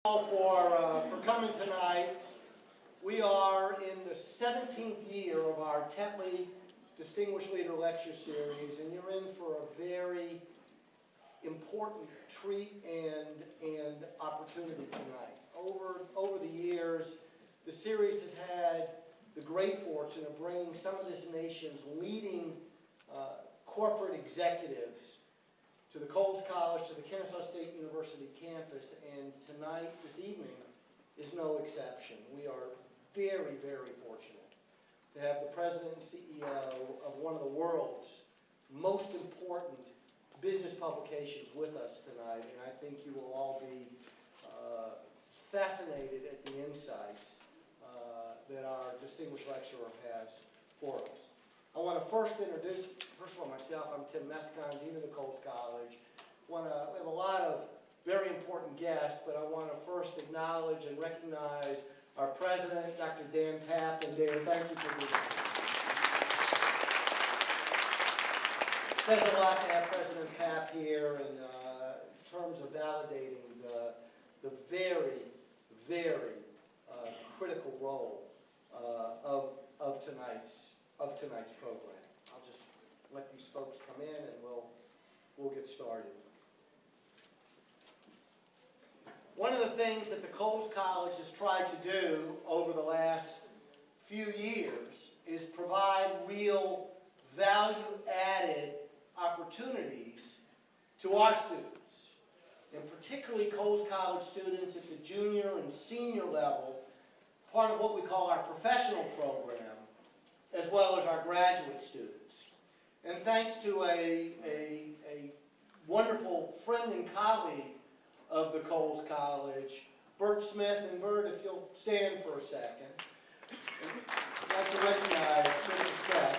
For coming tonight. We are in the 17th year of our Tetley Distinguished Leader Lecture Series, and you're in for a very important treat and opportunity tonight. Over the years, the series has had the great fortune of bringing some of this nation's leading corporate executives to the Coles College, to the Kennesaw State University campus, and tonight, this evening, is no exception. We are very, very fortunate to have the President and CEO of one of the world's most important business publications with us tonight, and I think you will all be fascinated at the insights that our distinguished lecturer has for us. I want to first introduce, first of all, myself. I'm Tim Mescon, Dean of the Coles College. We have a lot of very important guests, but I want to first acknowledge and recognize our president, Dr. Dan Papp. And Dan, thank you for being here. It says a lot to have President Papp here in terms of validating the very, very critical role of tonight's program. I'll just let these folks come in and we'll get started. One of the things that the Coles College has tried to do over the last few years is provide real value-added opportunities to our students, and particularly Coles College students at the junior and senior level, part of what we call our professional program, as well as our graduate students. And thanks to a wonderful friend and colleague of the Coles College, Bert Smith. And Bert, if you'll stand for a second, I'd like to recognize Mr. Stress.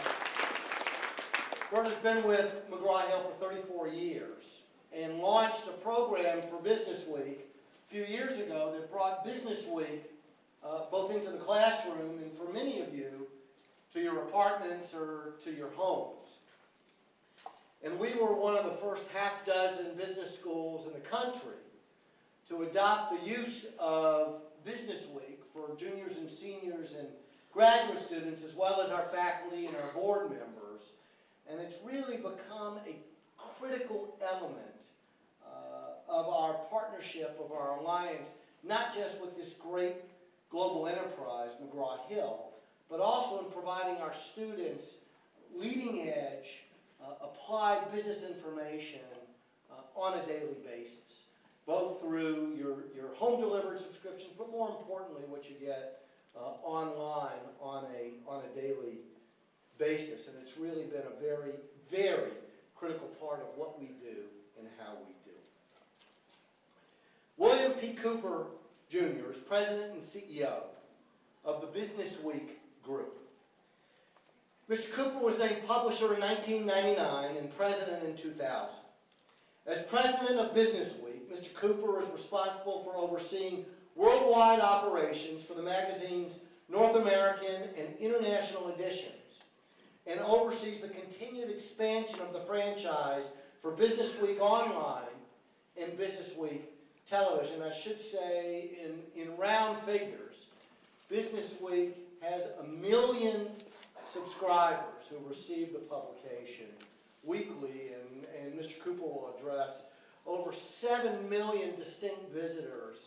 Bert has been with McGraw-Hill for 34 years and launched a program for Business Week a few years ago that brought Business Week both into the classroom and, for many of you, to your apartments or to your homes. And we were one of the first half dozen business schools in the country to adopt the use of Business Week for juniors and seniors and graduate students, as well as our faculty and our board members. And it's really become a critical element of our partnership, of our alliance, not just with this great global enterprise, McGraw-Hill, but also in providing our students leading edge, applied business information on a daily basis, both through your home delivered subscriptions, but more importantly, what you get online on a daily basis. And it's really been a very, very critical part of what we do and how we do. William P. Kupper, Jr. is President and CEO of the Business Week Group. Mr. Kupper was named publisher in 1999 and president in 2000. As president of Business Week, Mr. Kupper is responsible for overseeing worldwide operations for the magazine's North American and international editions, and oversees the continued expansion of the franchise for Business Week Online and Business Week Television. I should say, in round figures, Business Week has 1 million subscribers who receive the publication weekly, and Mr. Kupper will address over 7 million distinct visitors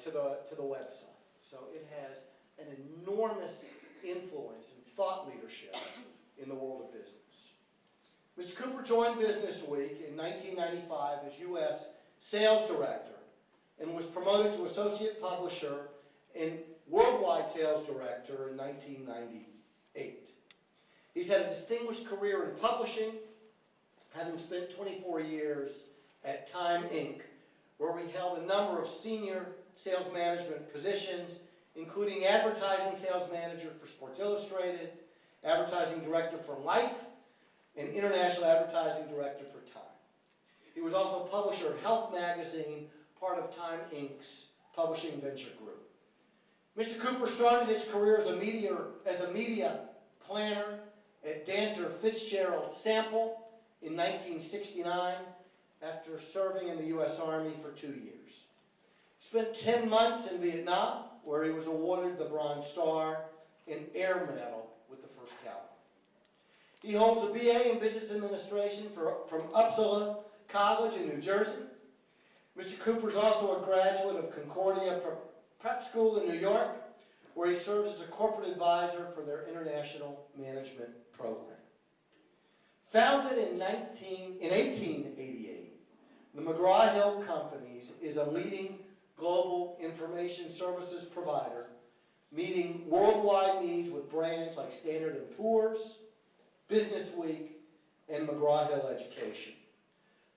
to the website. So it has an enormous influence and thought leadership in the world of business. Mr. Kupper joined Business Week in 1995 as U.S. Sales Director and was promoted to Associate Publisher and Worldwide Sales Director in 1998. He's had a distinguished career in publishing, having spent 24 years at Time Inc., where he held a number of senior sales management positions, including Advertising Sales Manager for Sports Illustrated, Advertising Director for Life, and International Advertising Director for Time. He was also publisher of Health Magazine, part of Time Inc.'s publishing venture group. Mr. Kupper started his career as a media planner at Dancer Fitzgerald Sample in 1969 after serving in the U.S. Army for 2 years. Spent 10 months in Vietnam, where he was awarded the Bronze Star and Air Medal with the 1st Cavalry. He holds a BA in Business Administration from Uppsala College in New Jersey. Mr. Kupper is also a graduate of Concordia Prep School in New York, where he serves as a corporate advisor for their international management program. Founded in 1888, the McGraw-Hill Companies is a leading global information services provider, meeting worldwide needs with brands like Standard & Poor's, Business Week, and McGraw-Hill Education.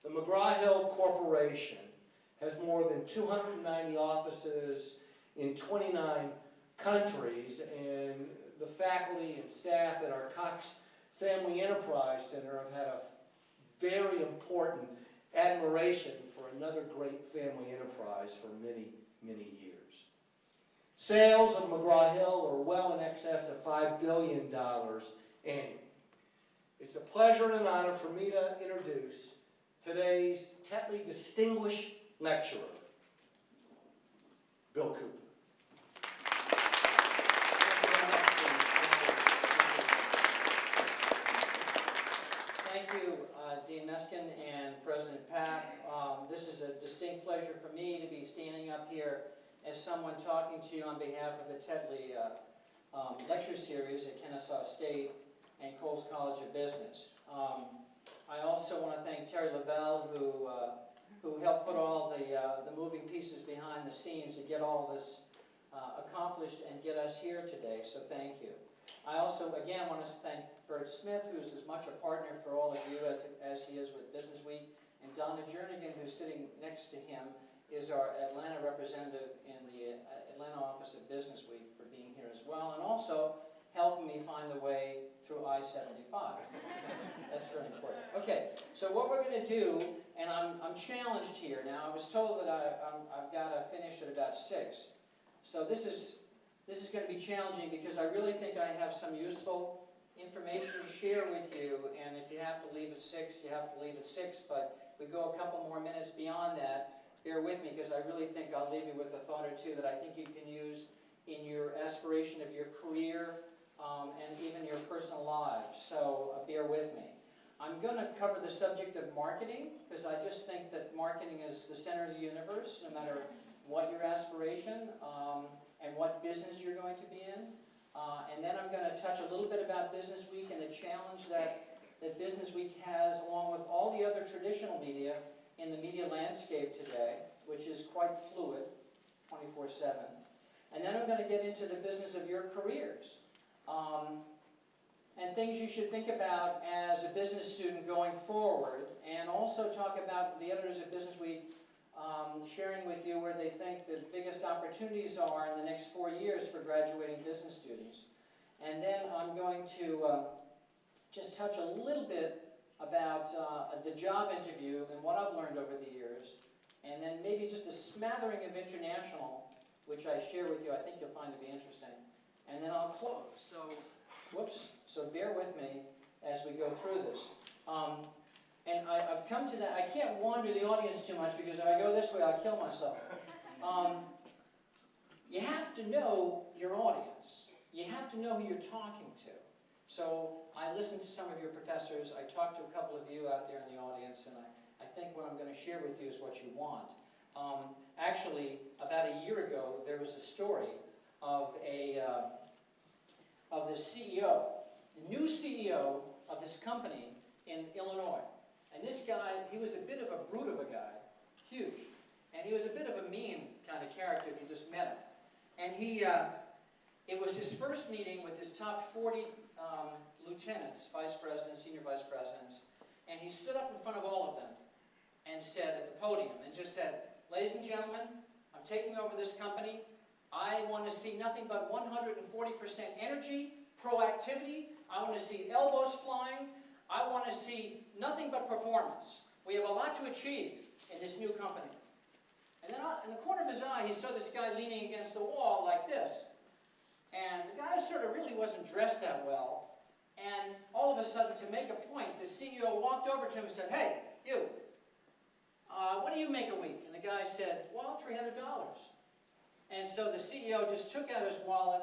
The McGraw-Hill Corporation has more than 290 offices in 29 countries, and the faculty and staff at our Cox Family Enterprise Center have had a very important admiration for another great family enterprise for many, many years. Sales of McGraw-Hill are well in excess of $5 billion annually. It's a pleasure and an honor for me to introduce today's Tetley Distinguished Lecturer, Bill Kupper. Thank you, Dean Meskin and President Papp. This is a distinct pleasure for me to be standing up here as someone talking to you on behalf of the Tetley lecture series at Kennesaw State and Coles College of Business. I also want to thank Terry Lavelle, who helped put all the moving pieces behind the scenes to get all this accomplished and get us here today, so thank you. I also, again, want to thank Bert Smith, who's as much a partner for all of you as he is with Business Week, and Donna Jernigan, who's sitting next to him, is our Atlanta representative in the Atlanta office of Business Week, for being here as well, and also helping me find the way through I-75. That's very important. Okay, so what we're going to do, and I'm challenged here. Now, I was told that I've got to finish at about 6. So this is going to be challenging because I really think I have some useful information to share with you, and if you have to leave at 6, you have to leave at 6, but if we go a couple more minutes beyond that, bear with me, because I really think I'll leave you with a thought or two that I think you can use in your aspiration of your career and even your personal lives, so bear with me. I'm going to cover the subject of marketing, because I just think that marketing is the center of the universe, no matter what your aspiration and what business you're going to be in. And then I'm going to touch a little bit about Business Week and the challenge that Business Week has, along with all the other traditional media in the media landscape today, which is quite fluid, 24/7. And then I'm going to get into the business of your careers and things you should think about as a business student going forward, and also talk about the editors of Business Week sharing with you where they think the biggest opportunities are in the next 4 years for graduating business students. And then I'm going to just touch a little bit about the job interview and what I've learned over the years, and then maybe just a smattering of international, which I share with you. I think you'll find to be interesting. And then I'll close. So bear with me as we go through this. And I've come to that. I can't wander the audience too much, because if I go this way, I'll kill myself. You have to know your audience. You have to know who you're talking to. So I listened to some of your professors. I talked to a couple of you out there in the audience, and I think what I'm going to share with you is what you want. Actually, about a year ago, there was a story of the CEO, the new CEO of this company in Illinois. And this guy, he was a bit of a brute of a guy, huge. And he was a bit of a mean kind of character if you just met him. And it was his first meeting with his top 40 lieutenants, vice presidents, senior vice presidents. And he stood up in front of all of them and said at the podium, and just said, "Ladies and gentlemen, I'm taking over this company. I want to see nothing but 140% energy, proactivity. I want to see elbows flying. I want to see nothing but performance. We have a lot to achieve in this new company." And then in the corner of his eye, he saw this guy leaning against the wall like this. And the guy sort of really wasn't dressed that well. And all of a sudden, to make a point, the CEO walked over to him and said, "Hey, you, what do you make a week? And the guy said, well, $300. And so the CEO just took out his wallet,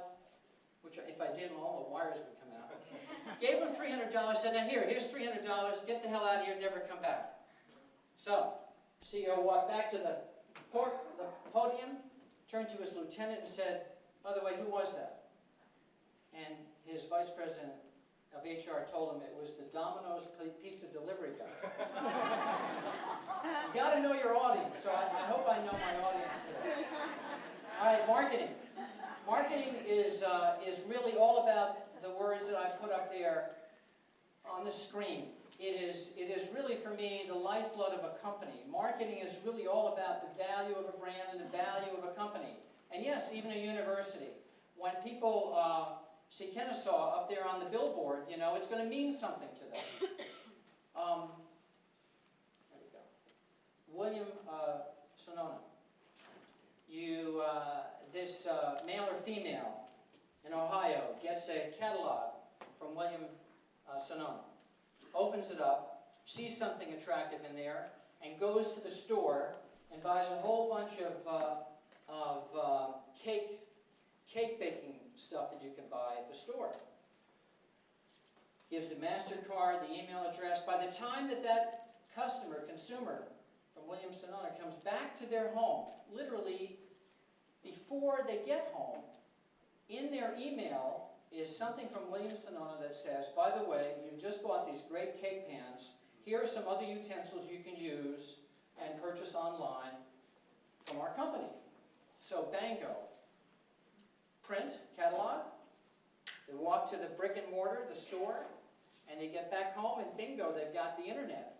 which if I did, all the wires would come out. Gave him $300, said, now here's $300, get the hell out of here, never come back. So, CEO walked back to the podium, turned to his lieutenant and said, by the way, who was that? And his vice president of HR told him it was the Domino's pizza delivery guy. You got to know your audience, so I hope I know my audience today. All right, marketing. Marketing is really all about the words that I put up there on the screen. It is really, for me, the lifeblood of a company. Marketing is really all about the value of a brand and the value of a company. And yes, even a university. When people see Kennesaw up there on the billboard, you know, it's going to mean something to them. There we go. William Sonona. This male or female in Ohio gets a catalog from William Sonona, opens it up, sees something attractive in there, and goes to the store and buys a whole bunch of cake baking stuff that you can buy at the store. Gives the MasterCard, the email address. By the time that consumer from William Sonona comes back to their home, literally before they get home, in their email is something from William Sonona that says, by the way, you've just bought these great cake pans. Here are some other utensils you can use and purchase online from our company. So, bango. Print, catalog. They walk to the brick and mortar, the store, and they get back home and bingo, they've got the internet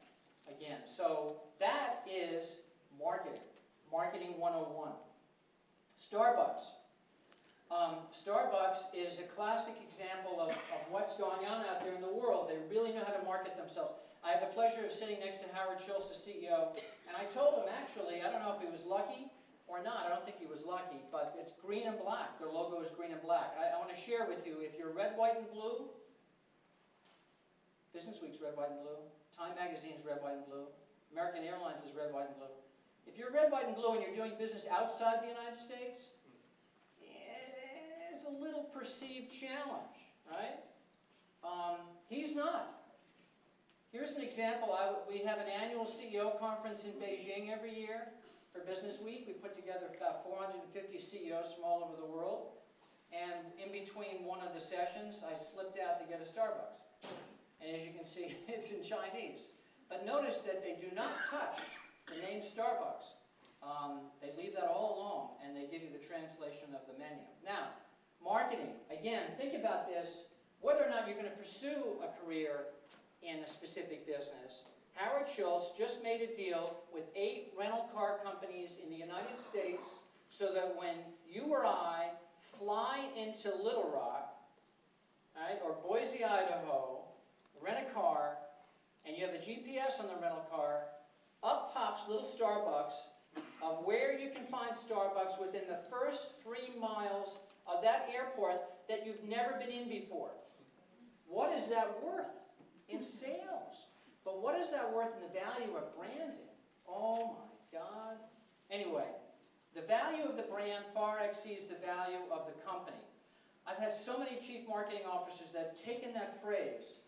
again. So that is marketing. Marketing 101. Starbucks. Starbucks is a classic example of what's going on out there in the world. They really know how to market themselves. I had the pleasure of sitting next to Howard Schultz, the CEO, and I told him, actually, I don't know if he was lucky or not. I don't think he was lucky, but it's green and black. Their logo is green and black. I want to share with you, if you're red, white, and blue, Business Week's red, white, and blue, Time Magazine's red, white, and blue, American Airlines is red, white, and blue. If you're red, white, and blue and you're doing business outside the United States, it's a little perceived challenge, right? He's not. Here's an example. We have an annual CEO conference in Beijing every year for Business Week. We put together about 450 CEOs from all over the world. And in between one of the sessions, I slipped out to get a Starbucks. And as you can see, it's in Chinese. But notice that they do not touch the name Starbucks. They leave that all alone, and they give you the translation of the menu. Now, marketing. Again, think about this. Whether or not you're going to pursue a career in a specific business, Howard Schultz just made a deal with 8 rental car companies in the United States so that when you or I fly into Little Rock, right, or Boise, Idaho, rent a car, and you have a GPS on the rental car, up pops little Starbucks of where you can find Starbucks within the first 3 miles of that airport that you've never been in before. What is that worth in sales? But what is that worth in the value of branding? Oh my God. Anyway, the value of the brand far exceeds the value of the company. I've had so many chief marketing officers that have taken that phrase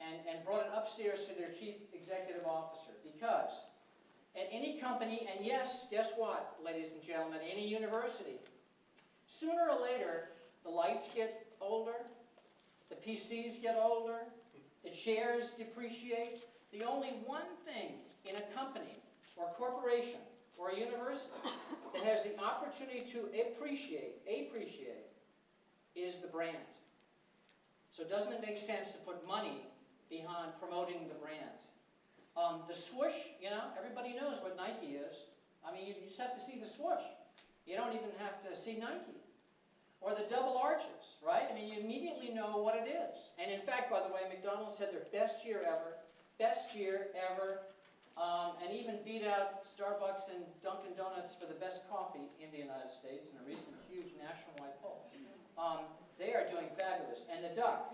and brought it upstairs to their chief executive officer, because at any company, and yes, guess what, ladies and gentlemen, any university, sooner or later, the lights get older, the PCs get older, the chairs depreciate. The only one thing in a company or corporation or a university that has the opportunity to appreciate is the brand. So doesn't it make sense to put money behind promoting the brand? The swoosh, you know, everybody knows what Nike is. I mean, you just have to see the swoosh. You don't even have to see Nike. Or the double arches, right? I mean, you immediately know what it is. And in fact, by the way, McDonald's had their best year ever, and even beat out Starbucks and Dunkin' Donuts for the best coffee in the United States in a recent huge nationwide poll. They are doing fabulous. And the duck.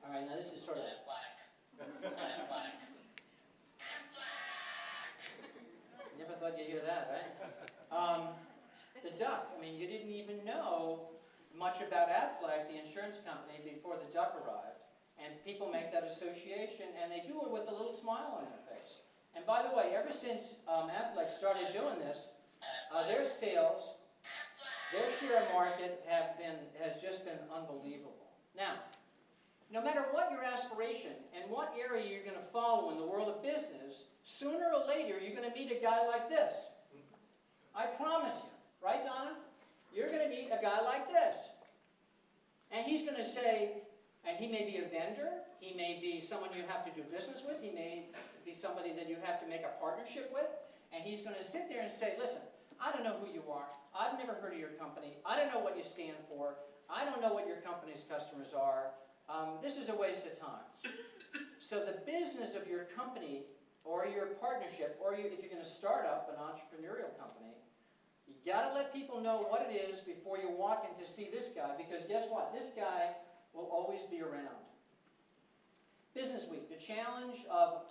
All right, now this is sort of... duck. I mean, you didn't even know much about Aflac, the insurance company, before the duck arrived. And people make that association, and they do it with a little smile on their face. And by the way, ever since Aflac started doing this, their sales, their share of market has just been unbelievable. Now, no matter what your aspiration and what area you're going to follow in the world of business, sooner or later you're going to meet a guy like this. I promise you. Right, Donna? You're going to meet a guy like this. And he's going to say, and he may be a vendor, he may be someone you have to do business with, he may be somebody that you have to make a partnership with, and he's going to sit there and say, listen, I don't know who you are, I've never heard of your company, I don't know what you stand for, I don't know what your company's customers are, this is a waste of time. So the business of your company, or your partnership, or if you're going to start up an entrepreneurial company, you got to let people know what it is before you walk in to see this guy, because guess what? This guy will always be around. Business Week, the challenge of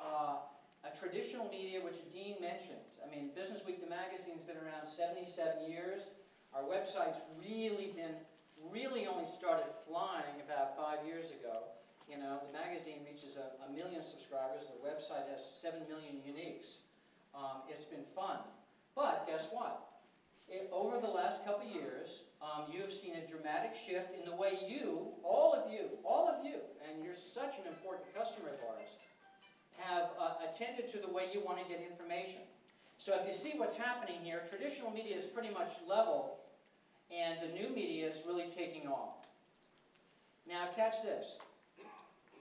a traditional media, which Dean mentioned. I mean, Business Week, the magazine's been around 77 years. Our website's really only started flying about 5 years ago. You know, the magazine reaches a million subscribers. The website has 7 million uniques. It's been fun. But guess what? Over the last couple of years, you have seen a dramatic shift in the way you, all of you, and you're such an important customer of ours, have attended to the way you want to get information. So if you see what's happening here, traditional media is pretty much level, and the new media is really taking off. Now catch this.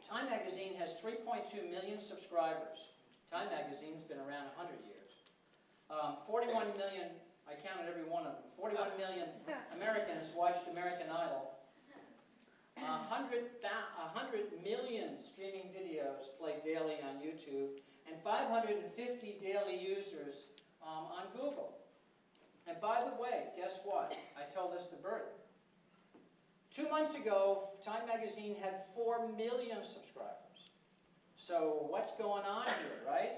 Time Magazine has 3.2 million subscribers. Time Magazine's been around 100 years. 41 million, I counted every one of them, 41 million Americans watched American Idol. 100 million streaming videos play daily on YouTube, and 550 daily users on Google. And by the way, guess what? I told this to Bert. 2 months ago, Time Magazine had 4 million subscribers. So what's going on here, right?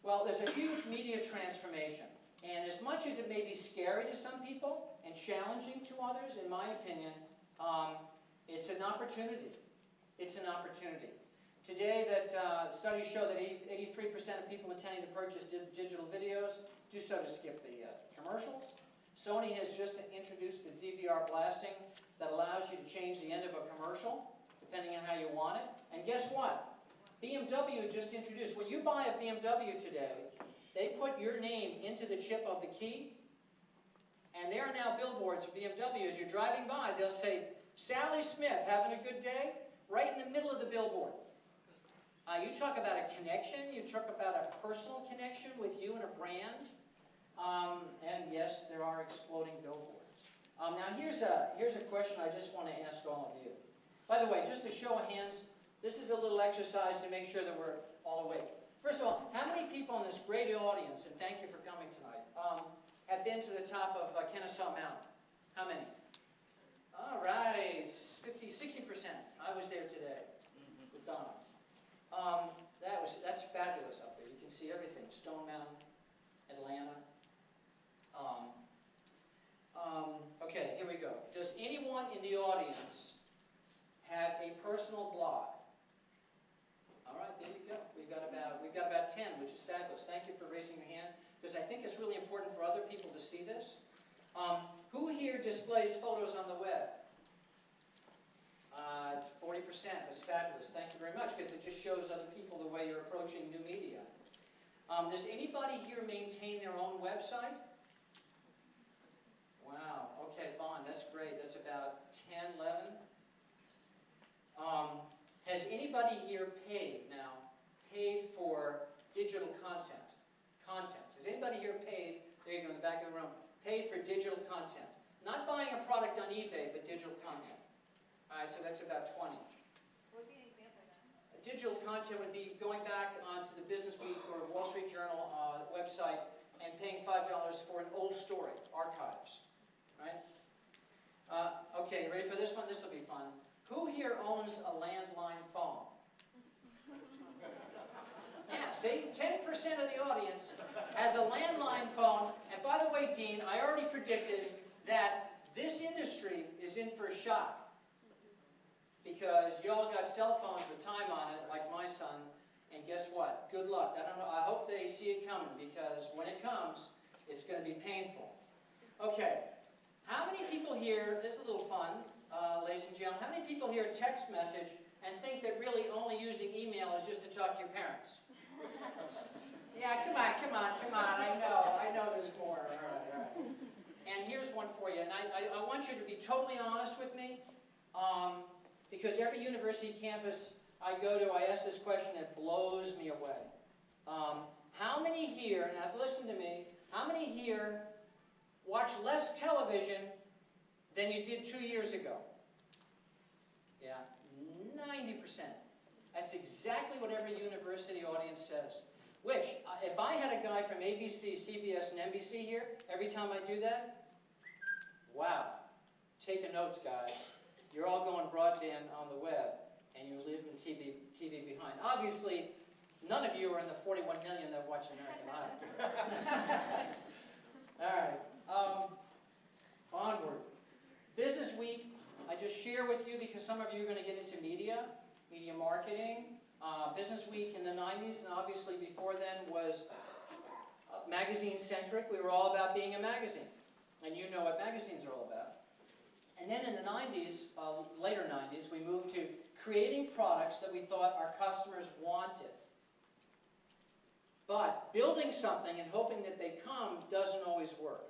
Well, there's a huge media transformation. And as much as it may be scary to some people and challenging to others, in my opinion, it's an opportunity. It's an opportunity. Today, studies show that 83% of people intending to purchase digital videos do so to skip the commercials. Sony has just introduced the DVR blasting that allows you to change the end of a commercial, depending on how you want it. And guess what? BMW just introduced, when you buy a BMW today, they put your name into the chip of the key, and there are now billboards for BMW. As you're driving by, they'll say, Sally Smith, having a good day? Right in the middle of the billboard. You talk about a connection, you talk about a personal connection with you and a brand, and yes, there are exploding billboards. Now here's a question I just want to ask all of you. By the way, just a show of hands, this is a little exercise to make sure that we're all awake. First of all, how many people in this great audience, and thank you for coming tonight, have been to the top of Kennesaw Mountain? How many? All right, 50, 60%. I was there today with Donna. That's fabulous up there. You can see everything. Stone Mountain, Atlanta. Okay, here we go. Does anyone in the audience have a personal blog? All right, there you go. We've got about 10, which is fabulous. Thank you for raising your hand, because I think it's really important for other people to see this. Who here displays photos on the web? It's 40%. That's fabulous. Thank you very much, because it just shows other people the way you're approaching new media. Does anybody here maintain their own website? Wow. Okay, fine. That's great. That's about 10, 11. Has anybody here paid for digital content? Has anybody here paid, there you go in the back of the room, paid for digital content? Not buying a product on eBay, but digital content. All right, so that's about 20. What would be an example of that? Digital content would be going back onto the Business Week or Wall Street Journal website and paying $5 for an old story, archives, right? Okay, you ready for this one? This will be fun. Who here owns a landline phone? Yeah, see? 10% of the audience has a landline phone. And by the way, Dean, I already predicted that this industry is in for a shock. Because y'all got cell phones with time on it, like my son. And guess what? Good luck. I don't know. I hope they see it coming, because when it comes, it's going to be painful. Okay. How many people here, this is a little fun, ladies and gentlemen, how many people here text message and think that really only using email is just to talk to your parents? Yeah, come on, I know there's more. All right. And here's one for you, and I want you to be totally honest with me, because every university campus I go to, I ask this question that blows me away. How many here, now listen to me, how many here watch less television than you did 2 years ago? Yeah, 90%. That's exactly what every university audience says. Which, if I had a guy from ABC, CBS, and NBC here, every time I do that, wow. Take a notes, guys. You're all going broadband on the web, and you live in TV behind. Obviously, none of you are in the 41 million that watch American Idol. All right. Onward. Business Week, I just share with you because some of you are going to get into media marketing. Business Week in the 90s, and obviously before then, was magazine-centric. We were all about being a magazine. And you know what magazines are all about. And then in the 90s, later 90s, we moved to creating products that we thought our customers wanted. But building something and hoping that they come doesn't always work.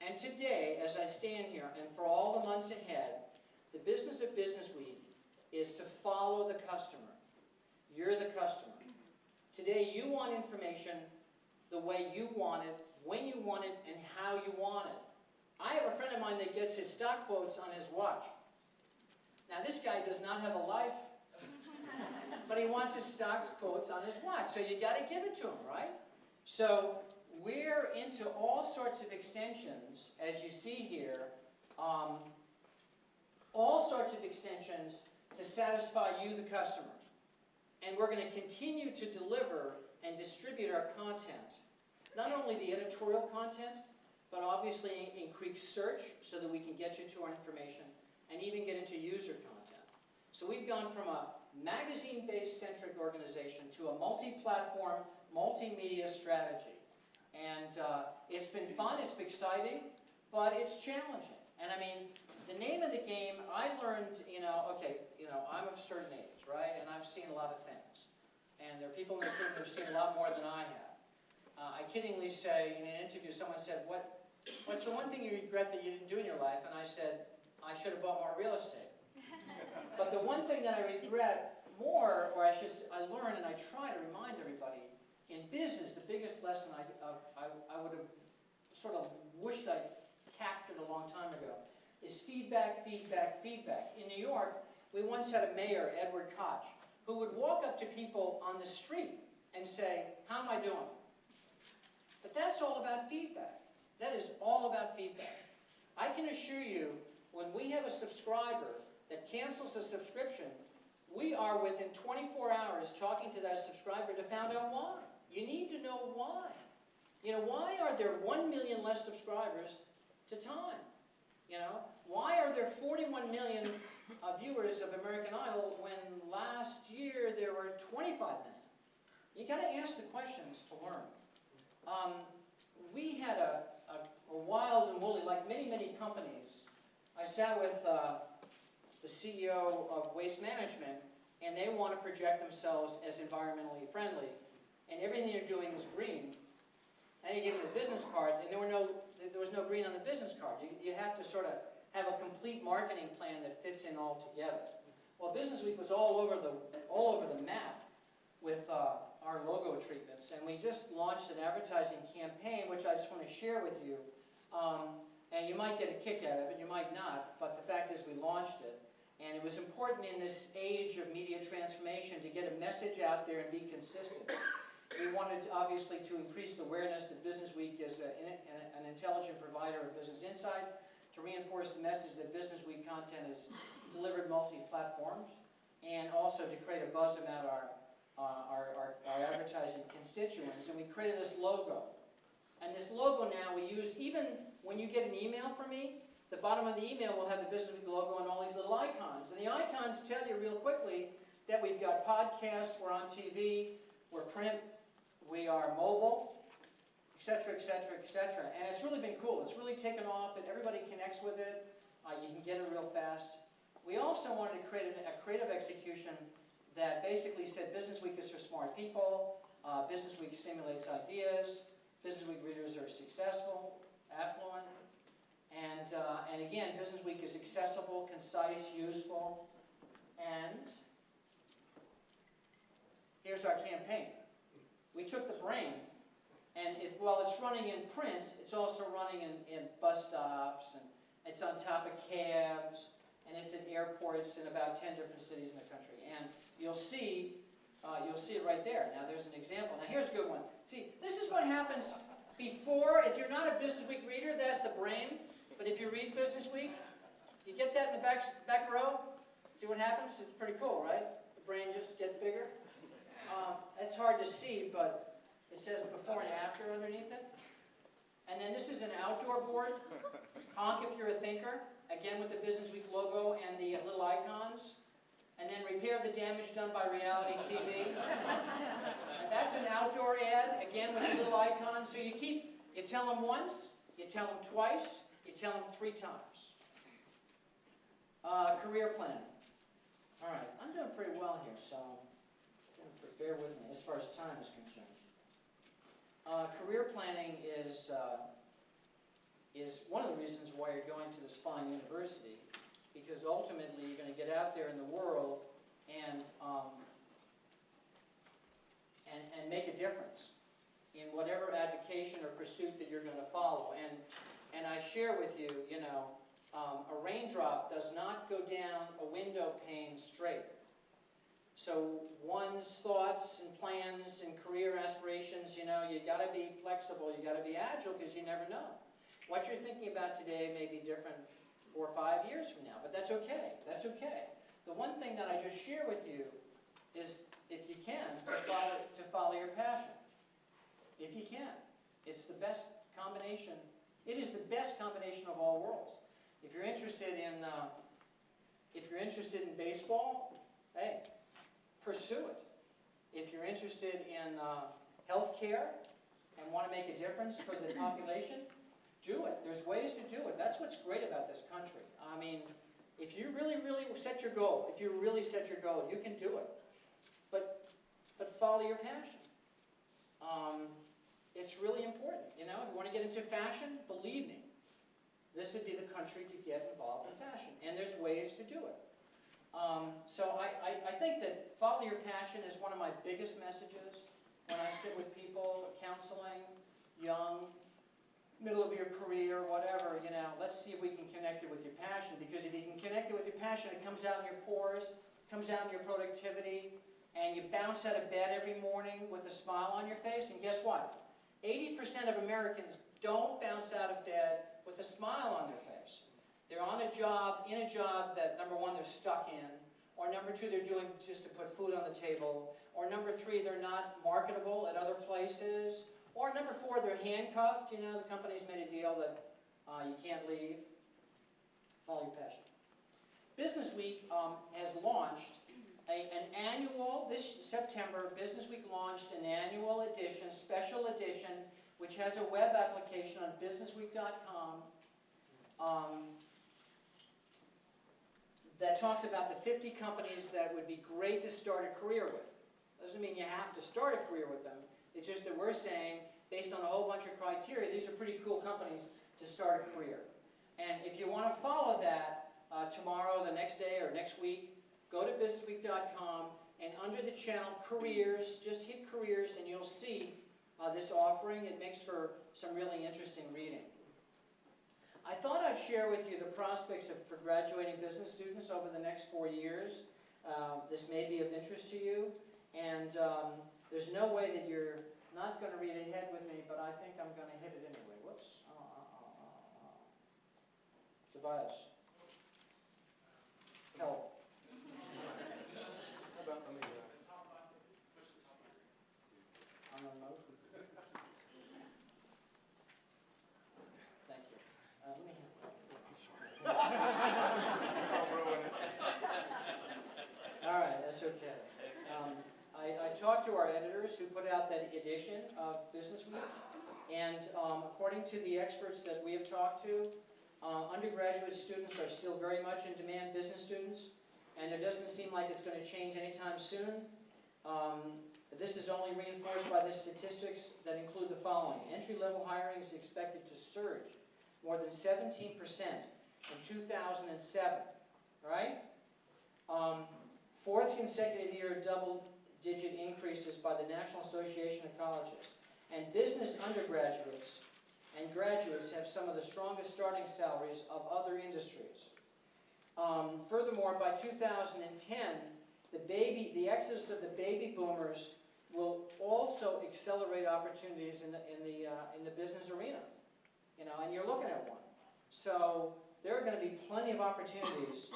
And today, as I stand here, and for all the months ahead, the business of Business Week is to follow the customer. You're the customer. Today, you want information the way you want it, when you want it, and how you want it. I have a friend of mine that gets his stock quotes on his watch. Now, this guy does not have a life, but he wants his stocks quotes on his watch, so you got to give it to him, right? So we're into all sorts of extensions, as you see here, all sorts of extensions to satisfy you, the customer. And we're going to continue to deliver and distribute our content. Not only the editorial content, but obviously increase search so that we can get you to our information and even get into user content. So we've gone from a magazine-based centric organization to a multi-platform, multimedia strategy. And it's been fun, it's exciting, but it's challenging. And I mean, the name of the game, I learned, I'm of a certain age, right? And I've seen a lot of things. And there are people in this room that have seen a lot more than I have. I kiddingly say, in an interview, someone said, what's the one thing you regret that you didn't do in your life? And I said, I should have bought more real estate. But the one thing that I regret more, or I learn and I try to remind everybody, in business, the biggest lesson I would have sort of wished I captured a long time ago is feedback, feedback, feedback. In New York, we once had a mayor, Edward Koch, who would walk up to people on the street and say, how am I doing? But that's all about feedback. That is all about feedback. I can assure you, when we have a subscriber that cancels a subscription, we are within 24 hours talking to that subscriber to find out why. You need to know why. Why are there 1 million less subscribers to Time? Why are there 41 million viewers of American Idol when last year there were 25 million? You got to ask the questions to learn. We had a wild and woolly, like many, many companies. I sat with the CEO of Waste Management, and they want to project themselves as environmentally friendly, and everything they're doing is green. And you give them a business card, and there was no green on the business card. You have to sort of have a complete marketing plan that fits in all together. Well, Business Week was all over the map with our logo treatments, and we just launched an advertising campaign, which I just want to share with you. And you might get a kick out of it, you might not, but the fact is we launched it. And it was important in this age of media transformation to get a message out there and be consistent. We wanted, obviously, to increase the awareness that Business Week is an intelligent provider of business insight, to reinforce the message that Business Week content is delivered multi-platforms, and also to create a buzz about our advertising constituents, and we created this logo. And this logo now we use, even when you get an email from me, the bottom of the email will have the Business Week logo and all these little icons. And the icons tell you real quickly that we've got podcasts, we're on TV, we're print, we are mobile, etc., etc., etc. And it's really been cool. It's really taken off, and everybody connects with it. You can get it real fast. We also wanted to create a creative execution that basically said Business Week is for smart people, Business Week stimulates ideas, Business Week readers are successful, affluent, and again, Business Week is accessible, concise, useful, and here's our campaign. We took the brain, and while it's running in print, it's also running in bus stops, and it's on top of cabs, and it's at airports in about 10 different cities in the country. And you'll see it right there. Now there's an example. Now here's a good one. See, this is what happens before. If you're not a Business Week reader, that's the brain. But if you read Business Week, you get that in the back row. See what happens? It's pretty cool, right? The brain just gets bigger. It's hard to see, but it says before and after underneath it. And then this is an outdoor board. Honk if you're a thinker. Again with the Business Week logo and the little icons. And then repair the damage done by reality TV. And that's an outdoor ad, again with the little icons. So you tell them once, you tell them twice, you tell them 3 times. Career planning. All right, I'm doing pretty well here, so bear with me as far as time is concerned. Career planning is one of the reasons why you're going to this fine university, because ultimately you're going to get out there in the world and make a difference in whatever avocation or pursuit that you're going to follow. And I share with you, a raindrop does not go down a window pane straight. So one's thoughts and plans and career aspirations, you got to be flexible, you got to be agile, because you never know. What you're thinking about today may be different 4 or 5 years from now, but that's okay. That's okay. The one thing that I just share with you is, if you can, to follow your passion. If you can. It's the best combination. It is the best combination of all worlds. If you're interested in baseball, hey, pursue it. If you're interested in healthcare and want to make a difference for the population, do it. There's ways to do it. That's what's great about this country. I mean, if you really, really set your goal, you can do it. But follow your passion. It's really important. If you want to get into fashion, believe me, this would be the country to get involved in fashion. And there's ways to do it. So I think that follow your passion is one of my biggest messages when I sit with people, counseling, young, middle of your career, whatever, let's see if we can connect it with your passion. Because if you can connect it with your passion, it comes out in your pores, comes out in your productivity, and you bounce out of bed every morning with a smile on your face. And guess what? 80% of Americans don't bounce out of bed with a smile on their face. They're on a job, in a job that, number 1, they're stuck in, or number 2, they're doing just to put food on the table, or number 3, they're not marketable at other places, or number 4, they're handcuffed. The company's made a deal that you can't leave. Follow your passion. Business Week has launched this September, Business Week launched an annual edition, special edition, which has a web application on businessweek.com that talks about the 50 companies that would be great to start a career with. Doesn't mean you have to start a career with them. It's just that we're saying, based on a whole bunch of criteria, these are pretty cool companies to start a career. And if you want to follow that tomorrow, the next day, or next week, go to businessweek.com, and under the channel Careers, just hit Careers, and you'll see this offering. It makes for some really interesting reading. I thought I'd share with you the prospects for graduating business students over the next 4 years. This may be of interest to you, and there's no way that you're not going to read ahead with me, but I think I'm going to hit it anyway. Whoops. Tobias. Help. Let me I'm sorry. Don't ruin it. All right, that's okay. I talked to our editors who put out that edition of Business Week, and according to the experts that we have talked to, undergraduate students are still very much in demand, business students, and it doesn't seem like it's going to change anytime soon. This is only reinforced by the statistics that include the following. Entry-level hiring is expected to surge more than 17% in 2007, right? Fourth consecutive year of double-digit increases by the National Association of Colleges. And business undergraduates and graduates have some of the strongest starting salaries of other industries. Furthermore, by 2010, the exodus of the baby boomers will also accelerate opportunities in the business arena. You know, and you're looking at one. So there are going to be plenty of opportunities.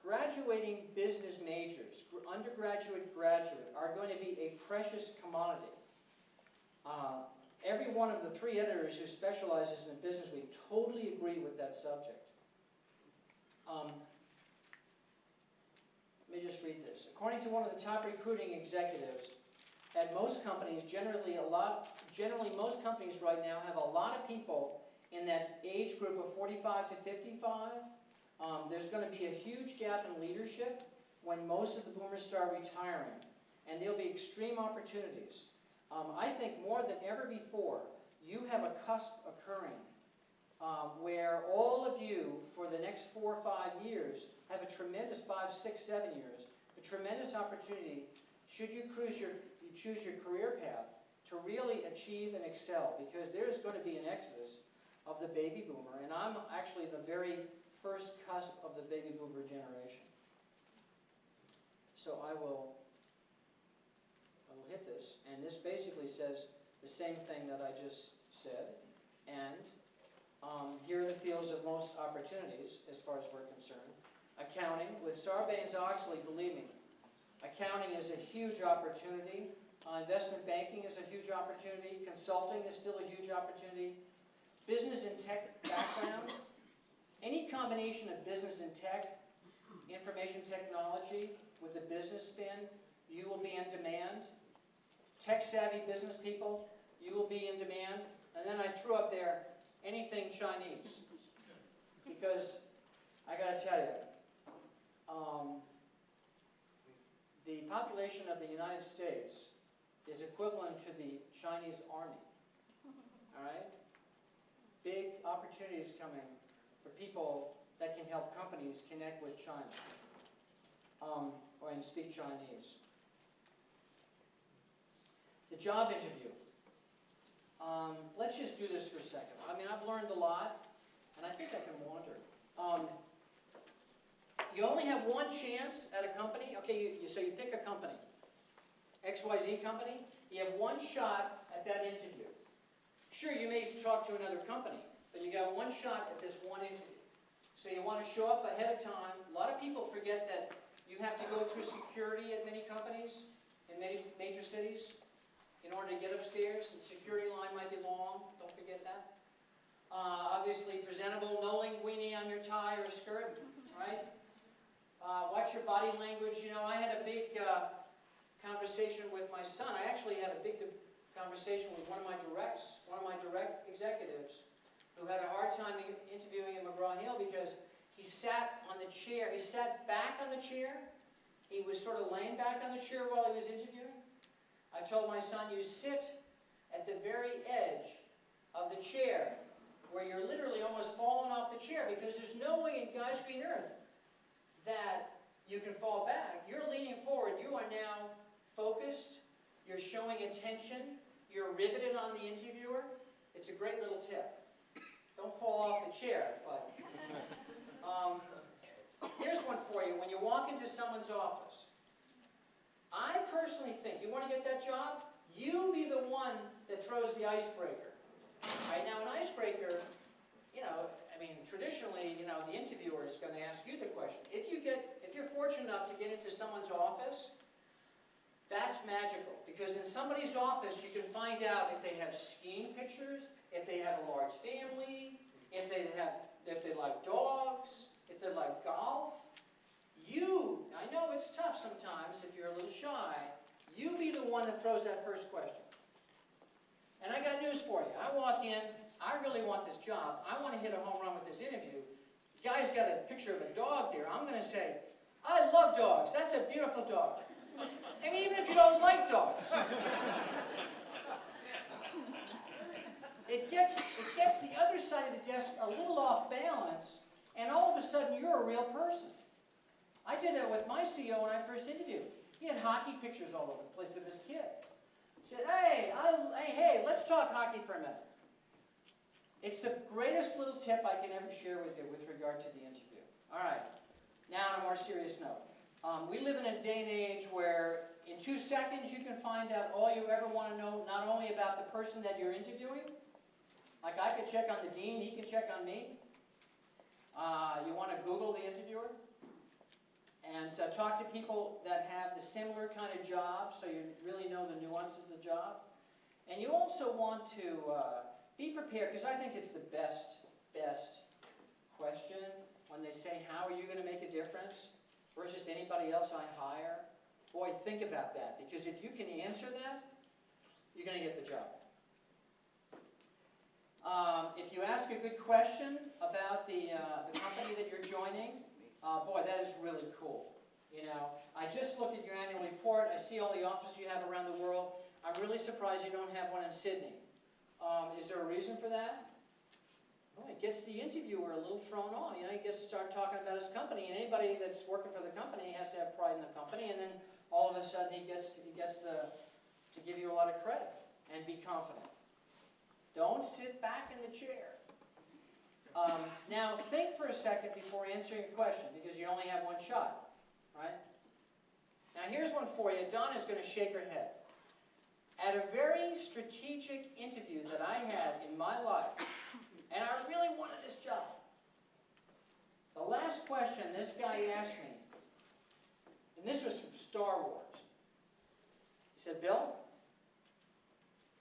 Graduating business majors, undergraduate, graduate, are going to be a precious commodity. Every one of the three editors who specializes in Business Week totally agree with that subject. Let me just read this. According to one of the top recruiting executives, at most companies, generally most companies right now have a lot of people in that age group of 45 to 55. There's going to be a huge gap in leadership when most of the boomers start retiring, and there'll be extreme opportunities. I think more than ever before, you have a cusp occurring where all of you, for the next 4 or 5 years, have a tremendous 5, 6, 7 years, a tremendous opportunity, should you choose your career path, to really achieve and excel, because there's going to be an exodus of the baby boomer, and I'm actually the very first cusp of the baby boomer generation. So I will hit this, and this basically says the same thing that I just said, and here are the fields of most opportunities as far as we're concerned. Accounting, with Sarbanes-Oxley, believe me, accounting is a huge opportunity. Investment banking is a huge opportunity. Consulting is still a huge opportunity. Business and tech background, any combination of business and tech, information technology with the business spin, you will be in demand. Tech-savvy business people, you will be in demand. And then I threw up there anything Chinese, because I got to tell you, the population of the United States is equivalent to the Chinese army. All right? Big opportunities coming for people that can help companies connect with China and speak Chinese. The job interview. Let's just do this for a second. I mean, I've learned a lot, and I think I can wander. You only have one chance at a company. Okay, so you pick a company, XYZ company. You have one shot at that interview. Sure, you may talk to another company, but you got one shot at this one interview. So you want to show up ahead of time. A lot of people forget that you have to go through security at many companies in many major cities in order to get upstairs. The security line might be long. Don't forget that. Obviously presentable, no linguine on your tie or skirt, right? Watch your body language. You know, I had a big conversation with my son. I actually had a big conversation with one of my direct executives who had a hard time interviewing at McGraw-Hill because he sat on the chair. He sat back on the chair. He was sort of laying back on the chair while he was interviewing. I told my son, you sit at the very edge of the chair where you're literally almost falling off the chair because there's no way in God's green earth that you can fall back. You're leaning forward. You are now focused. You're showing attention. You're riveted on the interviewer. It's a great little tip. Don't fall off the chair, but here's one for you. When you walk into someone's office, I personally think, you want to get that job? You be the one that throws the icebreaker. Right now, an icebreaker, you know, I mean, traditionally, you know, the interviewer is going to ask you the question. If you're fortunate enough to get into someone's office, that's magical. Because in somebody's office, you can find out if they have skiing pictures, if they have a large family, if they like dogs, if they like golf. I know it's tough sometimes if you're a little shy, you be the one that throws that first question. And I got news for you. I walk in, I really want this job. I want to hit a home run with this interview. The guy's got a picture of a dog there. I'm going to say, I love dogs. That's a beautiful dog. I mean, even if you don't like dogs. It gets the other side of the desk a little off balance, and all of a sudden you're a real person. I did that with my CEO when I first interviewed. He had hockey pictures all over the place of his kid. He said, hey, let's talk hockey for a minute. It's the greatest little tip I can ever share with you with regard to the interview. All right, now on a more serious note. We live in a day and age where in 2 seconds you can find out all you ever want to know, not only about the person that you're interviewing. Like I could check on the dean, he can check on me. You want to Google the interviewer and talk to people that have the similar kind of job, so you really know the nuances of the job. And you also want to be prepared, because I think it's the best question when they say, how are you going to make a difference versus anybody else I hire? Boy, think about that, because if you can answer that, you're going to get the job. If you ask a good question about the company that you're joining, boy, that is really cool. You know, I just looked at your annual report. I see all the offices you have around the world. I'm really surprised you don't have one in Sydney. Is there a reason for that? Well, it gets the interviewer a little thrown on. You know, he gets to start talking about his company, and anybody that's working for the company has to have pride in the company, and then all of a sudden he gets to give you a lot of credit and be confident. Don't sit back in the chair. Now, think for a second before answering a question, because you only have one shot, right? Now, here's one for you. Donna's going to shake her head. At a very strategic interview that I had in my life, and I really wanted this job, the last question this guy asked me, and this was from Star Wars, he said, Bill,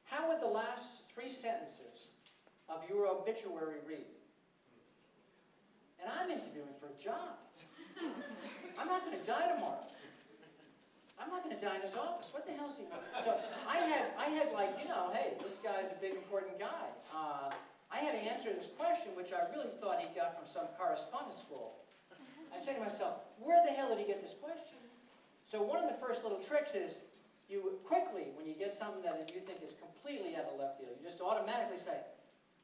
how would the last 3 sentences of your obituary read? And I'm interviewing for a job. I'm not going to die tomorrow. I'm not going to die in his office. What the hell is he? So I had like, you know, hey, this guy's a big important guy. I had to answer this question, which I really thought he got from some correspondence school. I said to myself, where the hell did he get this question? So one of the first little tricks is, you quickly, when you get something that you think is completely out of left field, you just automatically say,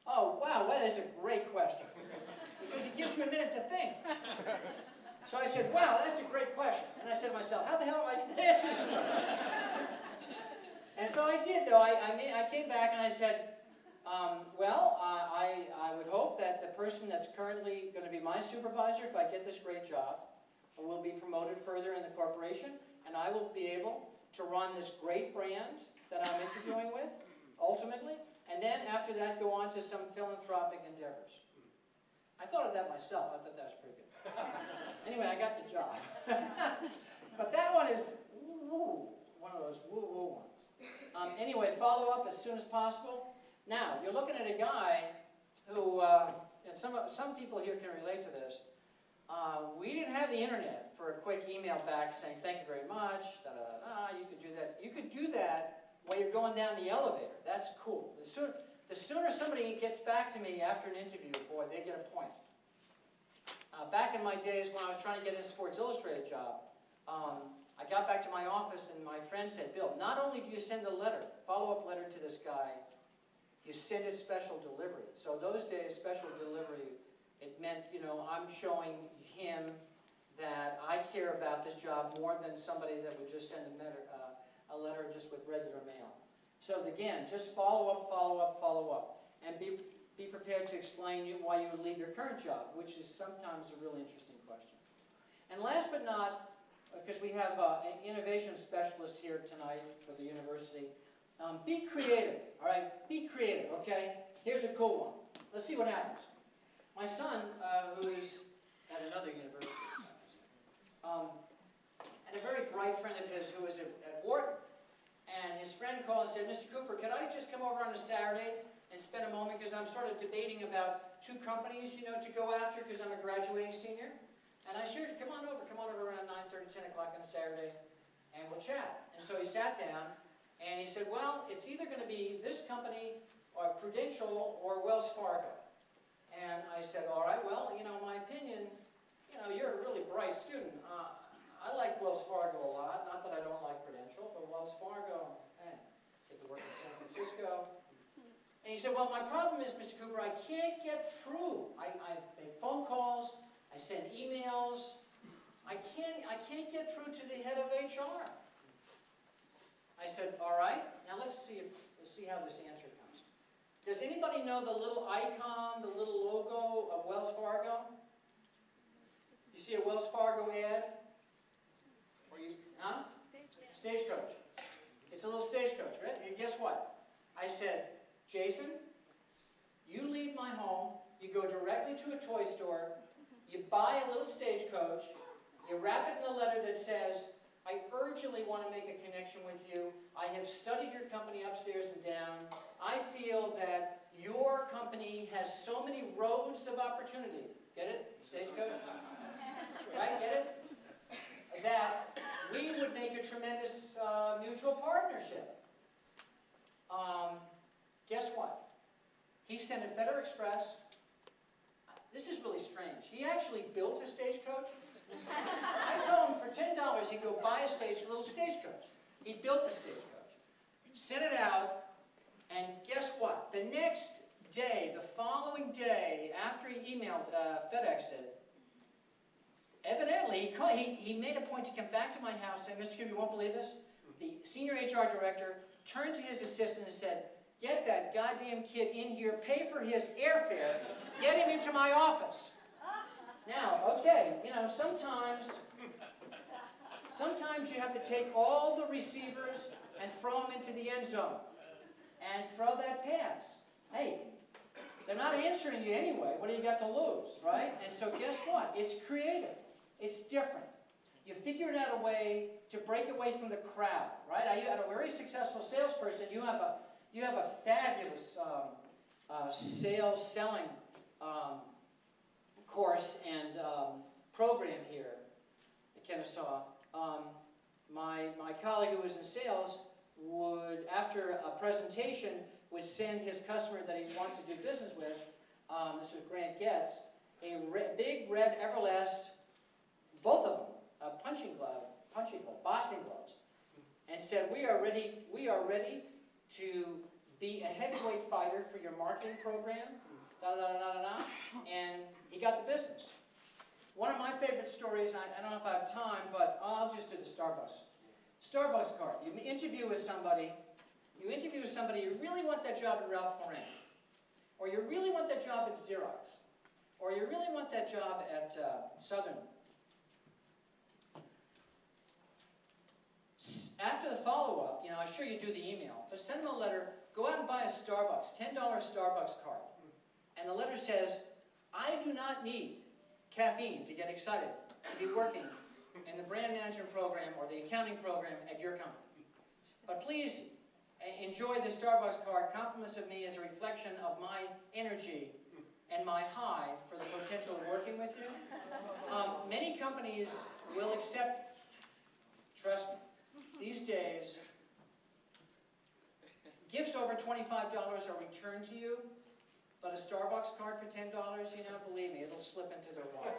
oh, wow, that is a great question. Because it gives you a minute to think. So I said, wow, that's a great question. And I said to myself, how the hell am I going to answer this? And so I did, though. I came back and I said, I would hope that the person that's currently going to be my supervisor, if I get this great job, will be promoted further in the corporation, and I will be able to run this great brand that I'm interviewing with, ultimately, and then after that go on to some philanthropic endeavors. I thought of that myself. I thought that was pretty good. Anyway, I got the job. But that one is one of those woo-woo ones. Anyway, follow up as soon as possible. Now, you're looking at a guy who, and some people here can relate to this, we didn't have the internet for a quick email back saying, thank you very much, you could do that. You could do that while you're going down the elevator. That's cool. The sooner somebody gets back to me after an interview, boy, they get a point. Back in my days when I was trying to get a Sports Illustrated job, I got back to my office and my friend said, Bill, not only do you send a letter, follow-up letter to this guy, you send a special delivery. So those days, special delivery, it meant, you know, I'm showing him that I care about this job more than somebody that would just send a letter just with regular mail. So again, just follow up, and be prepared to explain why you would leave your current job, which is sometimes a really interesting question. And last but not, because we have an innovation specialist here tonight for the university, be creative, all right? Be creative, okay? Here's a cool one. Let's see what happens. My son, who is at another university, and a very bright friend of his who is at Wharton, and his friend called and said, Mr. Kupper, could I just come over on a Saturday and spend a moment, because I'm sort of debating about 2 companies, you know, to go after, because I'm a graduating senior. And I shared, come on over around 9:30, 10 o'clock on a Saturday, and we'll chat. And so he sat down, and he said, well, it's either going to be this company, or Prudential, or Wells Fargo. And I said, all right, well, you know, my opinion, you know, you're a really bright student. I like Wells Fargo a lot. Not that I don't like Prudential, but Wells Fargo, hey, get to work in San Francisco. And he said, well, my problem is, Mr. Kupper, I can't get through. I make phone calls, I send emails. I can't get through to the head of HR. I said, all right, now let's see how this answer comes. Does anybody know the little icon, the little logo of Wells Fargo? You see a Wells Fargo ad? Or you, huh? Stagecoach. It's a little stagecoach, right? And guess what? I said, Jason, you leave my home, you go directly to a toy store, you buy a little stagecoach, you wrap it in a letter that says, I urgently want to make a connection with you. I have studied your company upstairs and down. I feel that your company has so many roads of opportunity. Get it? Stagecoach? Right? Get it? That we would make a tremendous mutual partnership. Guess what? He sent a FedEx Express. This is really strange. He actually built a stagecoach. I told him for $10 he'd go buy a little stagecoach. He built the stagecoach, sent it out, and guess what? The next day, the following day, after he emailed, FedExed it, evidently he made a point to come back to my house and, Mr. Kupper, you won't believe this? The senior HR director turned to his assistant and said, get that goddamn kid in here, pay for his airfare, get him into my office. Now, okay, you know, sometimes you have to take all the receivers and throw them into the end zone and throw that pass. Hey, they're not answering you anyway. What do you got to lose, right? And so guess what? It's creative. It's different. You figured out a way to break away from the crowd, right? I had a very successful salesperson. You have a fabulous selling course and program here at Kennesaw. My colleague who was in sales would, after a presentation, would send his customer that he wants to do business with, this was Grant Getz, a big red Everlast, both of them, a punching glove, boxing gloves, and said, we are ready to be a heavyweight fighter for your marketing program, and he got the business. One of my favorite stories, I don't know if I have time, but I'll just do the Starbucks card. You interview with somebody, you really want that job at Ralph Lauren, or you really want that job at Xerox, or you really want that job at Southern. After the follow-up, you know, I'm sure you do the email, but send them a letter, go out and buy a Starbucks, $10 Starbucks card. And the letter says, I do not need caffeine to get excited to be working in the brand management program or the accounting program at your company. But please enjoy the Starbucks card. Compliments of me as a reflection of my energy and my high for the potential of working with you. Many companies will accept, trust me, these days, gifts over $25 are returned to you, but a Starbucks card for $10, you know, believe me, it'll slip into their wallet.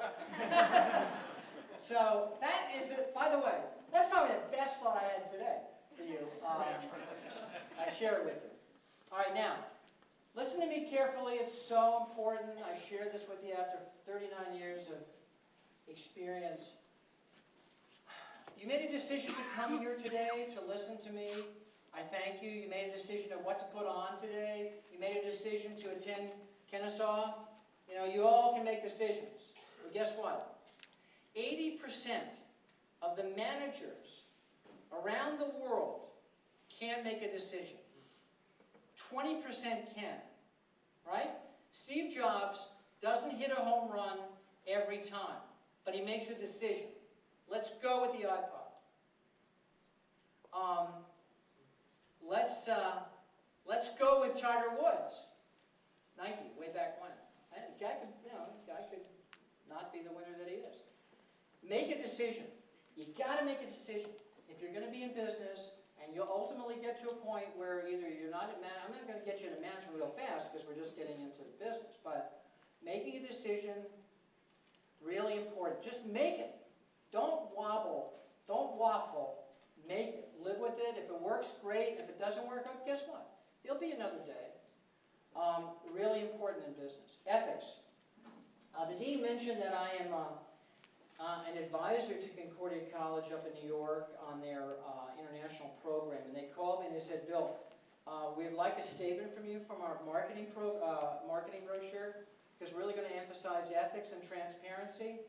So that is it. By the way, that's probably the best thought I had today for you. I share it with you. All right, now, listen to me carefully. It's so important. I share this with you after 39 years of experience. You made a decision to come here today to listen to me. I thank you. You made a decision of what to put on today. You made a decision to attend Kennesaw. You know, you all can make decisions. But guess what? 80% of the managers around the world can't make a decision. 20% can, right? Steve Jobs doesn't hit a home run every time, but he makes a decision. Let's go with the iPod. Let's go with Tiger Woods. Nike, way back when. And the guy could not be the winner that he is. Make a decision. You got to make a decision. If you're going to be in business, and you'll ultimately get to a point where either you're not at I'm not going to get you to management real fast because we're just getting into the business, but making a decision, really important. Just make it. Don't wobble. Don't waffle. Make it. Live with it. If it works, great. If it doesn't work, oh, guess what? There'll be another day. Really important in business. Ethics. The dean mentioned that I am an advisor to Concordia College up in New York on their international program, and they called me and they said, Bill, we'd like a statement from you from our marketing brochure, because we're really going to emphasize ethics and transparency.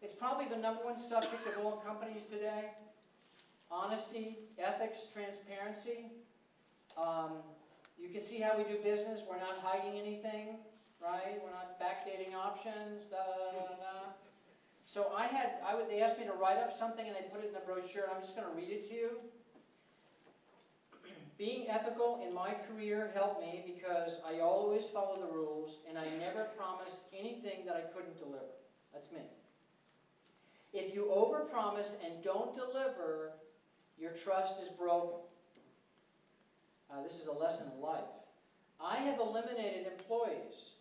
It's probably the #1 subject of all companies today. Honesty, ethics, transparency. You can see how we do business. We're not hiding anything, right? We're not backdating options, da-da-da-da-da. So they asked me to write up something and they put it in the brochure, and I'm just going to read it to you. Being ethical in my career helped me because I always follow the rules and I never promised anything that I couldn't deliver. That's me. If you overpromise and don't deliver, your trust is broken. This is a lesson in life. I have eliminated employees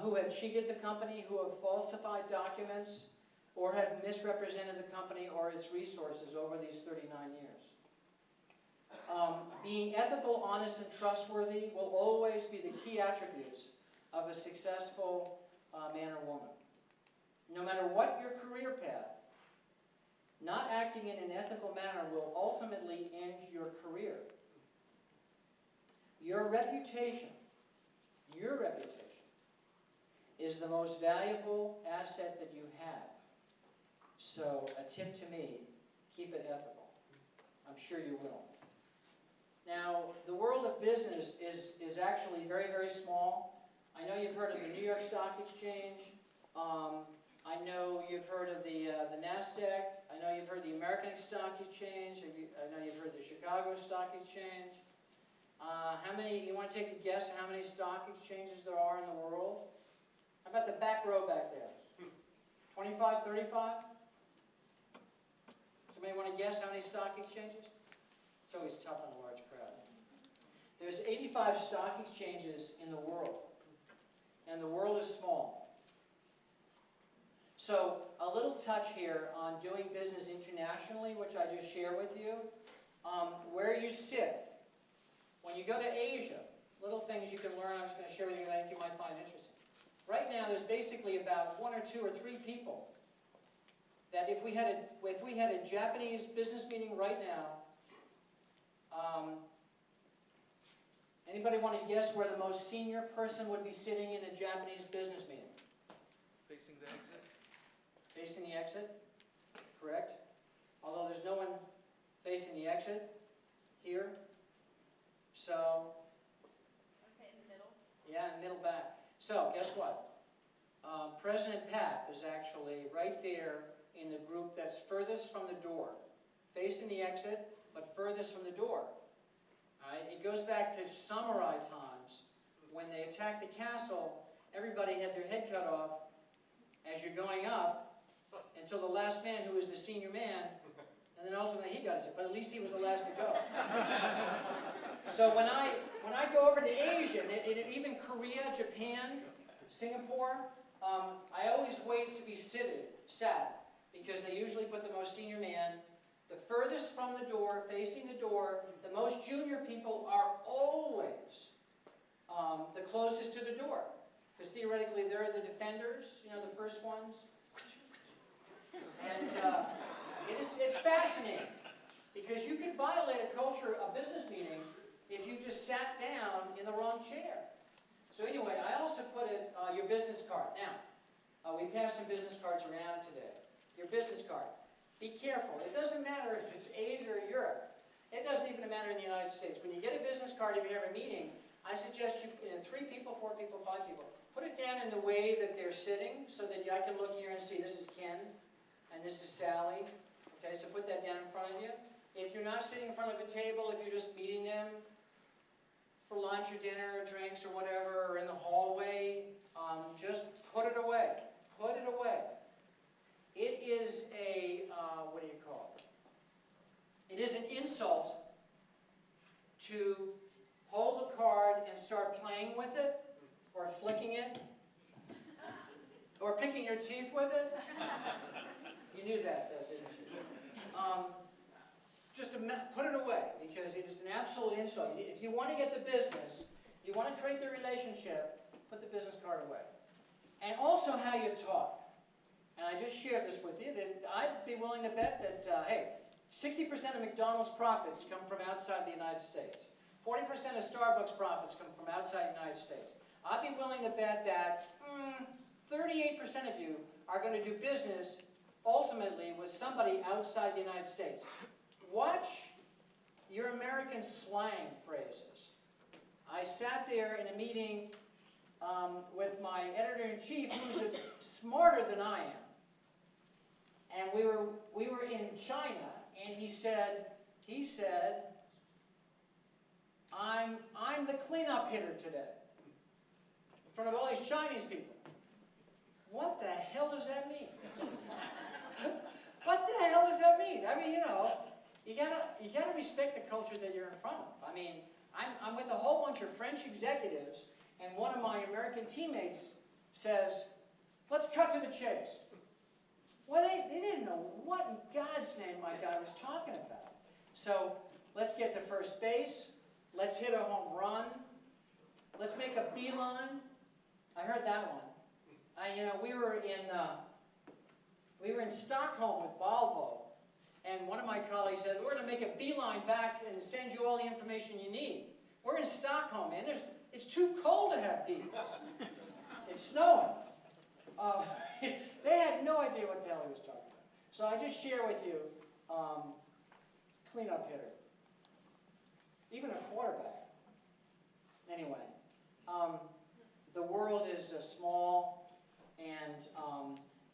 who have cheated the company, who have falsified documents, or have misrepresented the company or its resources over these 39 years. Being ethical, honest, and trustworthy will always be the key attributes of a successful man or woman. No matter what your career path, not acting in an ethical manner will ultimately end your career. Your reputation is the most valuable asset that you have. So a tip to me, keep it ethical. I'm sure you will. Now, the world of business is actually very, very small. I know you've heard of the New York Stock Exchange. I know you've heard of the NASDAQ. I know you've heard of the American Stock Exchange. I know you've heard of the Chicago Stock Exchange. You want to take a guess how many stock exchanges there are in the world? How about the back row back there? 25, 35? Somebody want to guess how many stock exchanges? It's always tough on a large crowd. There's 85 stock exchanges in the world, and the world is small. So a little touch here on doing business internationally, which I just shared with you. Where you sit. When you go to Asia, little things you can learn, I'm just going to share with you that I think you might find interesting. Right now, there's basically about 1 or 2 or 3 people that if we had a Japanese business meeting right now, anybody want to guess where the most senior person would be sitting in a Japanese business meeting? Facing the exit. Facing the exit, correct? Although there's no one facing the exit here. So, I would say in the middle. yeah, middle back. So, guess what? President Pap is actually right there in the group that's furthest from the door. Facing the exit, but furthest from the door. All right? It goes back to samurai times. When they attacked the castle, everybody had their head cut off as you're going up until the last man, who was the senior man, and then ultimately he got it, but at least he was the last to go. So when I go over to Asia, even Korea, Japan, Singapore, I always wait to be sat, because they usually put the most senior man, the furthest from the door, facing the door. The most junior people are always the closest to the door, because theoretically they're the defenders, the first ones. And it's fascinating, because you can violate a culture, a business meeting, if you just sat down in the wrong chair. So anyway, I also put in your business card. Now, we passed some business cards around today. Your business card. Be careful. It doesn't matter if it's Asia or Europe. It doesn't even matter in the United States. When you get a business card, if you have a meeting, I suggest you, 3 people, 4 people, 5 people, put it down in the way that they're sitting, so that I can look here and see this is Ken, and this is Sally. Okay, so put that down in front of you. If you're not sitting in front of a table, if you're just meeting them, for lunch or dinner or drinks or whatever, or in the hallway, just put it away. Put it away. It is a, what do you call it? It is an insult to hold a card and start playing with it, or flicking it, or picking your teeth with it. You knew that, didn't you? Just put it away, because it is an absolute insult. If you want to get the business, if you want to create the relationship, put the business card away. And also how you talk. And I just shared this with you, that I'd be willing to bet that, hey, 60% of McDonald's profits come from outside the United States. 40% of Starbucks profits come from outside the United States. I'd be willing to bet that 38% of you are going to do business ultimately with somebody outside the United States. Watch your American slang phrases. I sat there in a meeting with my editor-in-chief, who's smarter than I am. And we were in China, and he said, I'm the cleanup hitter today, in front of all these Chinese people. What the hell does that mean? What the hell does that mean? I mean, you know, you gotta respect the culture that you're in front of. I mean, I'm with a whole bunch of French executives, and one of my American teammates says, let's cut to the chase. Well, they didn't know what in God's name my guy was talking about. So let's get to first base. Let's hit a home run. Let's make a beeline. I heard that one. You know, we were in Stockholm with Volvo, and one of my colleagues said, we're going to make a beeline back and send you all the information you need. We're in Stockholm, man. It's too cold to have bees. It's snowing. They had no idea what the hell he was talking about. So I just share with you, cleanup hitter. Even a quarterback. Anyway, the world is small, and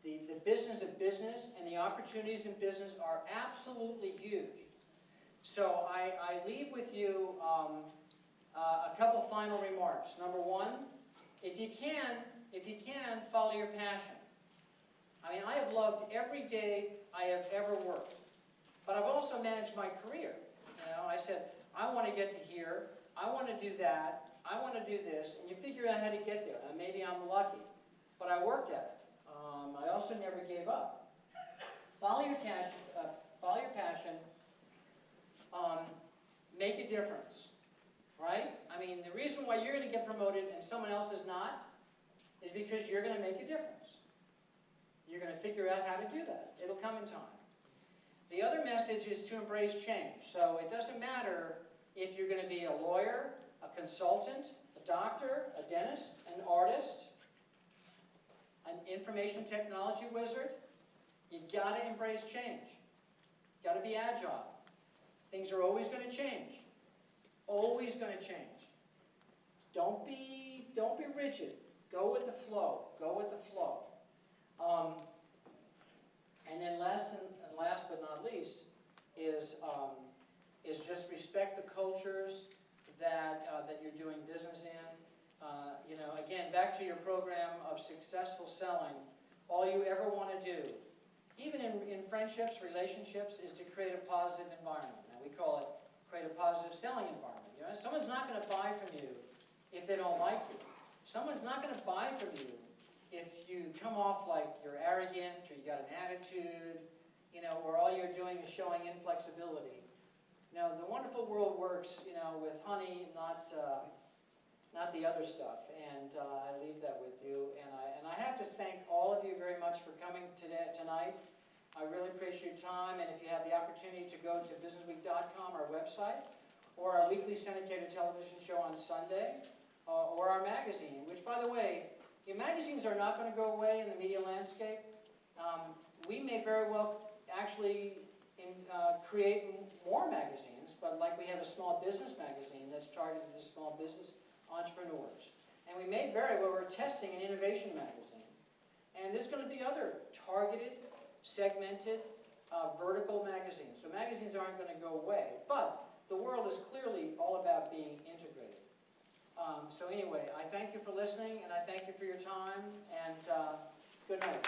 the business of business and the opportunities in business are absolutely huge. So I leave with you a couple final remarks. Number one, if you can, follow your passion. I mean, I have loved every day I have ever worked, but I've also managed my career. You know, I said, I want to get to here, I want to do that, I want to do this, and you figure out how to get there. And maybe I'm lucky, but I worked at it. I also never gave up. Follow your passion. Make a difference, right? I mean, the reason why you're going to get promoted and someone else is not is because you're going to make a difference. You're going to figure out how to do that. It'll come in time. The other message is to embrace change. So it doesn't matter if you're going to be a lawyer, a consultant, a doctor, a dentist, an artist, an information technology wizard. You got to embrace change. Got to be agile. Things are always going to change. Always going to change. Don't be rigid. Go with the flow. Go with the flow. And then last but not least is just respect the cultures that you're doing business in. You know, again, back to your program of successful selling. All you ever want to do, even in friendships, relationships, is to create a positive environment. Now we call it create a positive selling environment. You know, someone's not going to buy from you if they don't like you. Someone's not going to buy from you if you come off like you're arrogant or you got an attitude, you know, or all you're doing is showing inflexibility. Now, the wonderful world works, you know, with honey, not the other stuff. And I leave that with you. And I have to thank all of you very much for coming tonight. I really appreciate your time. And if you have the opportunity to go to businessweek.com, our website, or our weekly syndicated television show on Sunday, or our magazine, which, by the way, your magazines are not going to go away in the media landscape. We may very well actually create more magazines, but like we have a small business magazine that's targeted to small business entrepreneurs. And we may very well, we're testing an innovation magazine. And there's going to be other targeted, segmented, vertical magazines. So magazines aren't going to go away, but the world is clearly all about being integrated. So anyway, I thank you for listening, and I thank you for your time, and good night.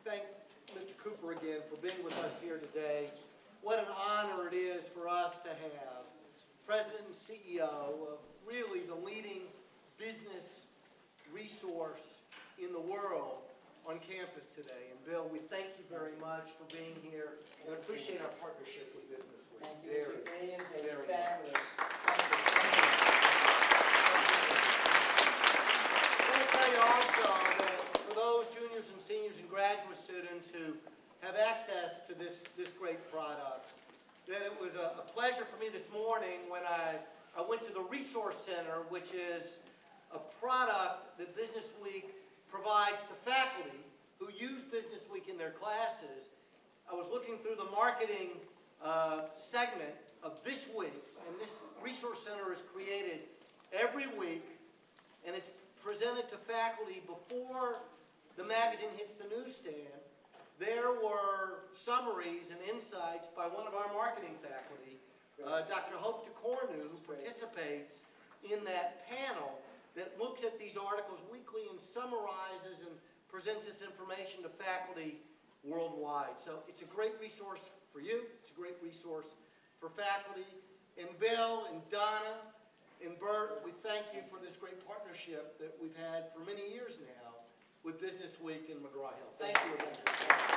Thank Mr. Kupper again for being with us here today. What an honor it is for us to have President and CEO of really the leading business resource in the world on campus today. And Bill, we thank you very much for being here and appreciate our partnership with Business Week. Thank you. It is a very fabulous. I want to tell you also that for those juniors and seniors and graduate students who have access to this great product, that it was a pleasure for me this morning when I went to the Resource Center, which is a product that Business Week provides to faculty who use Business Week in their classes. I was looking through the marketing segment of this week, and this Resource Center is created every week, and it's presented to faculty before the magazine hits the newsstand. There were summaries and insights by one of our marketing faculty, Dr. Hope DeCornu, who participates in that panel that looks at these articles weekly and summarizes and presents this information to faculty worldwide. So it's a great resource for you. It's a great resource for faculty. And Bill and Donna and Bert, we thank you for this great partnership that we've had for many years now with Business Week in McGraw-Hill. Thank you again.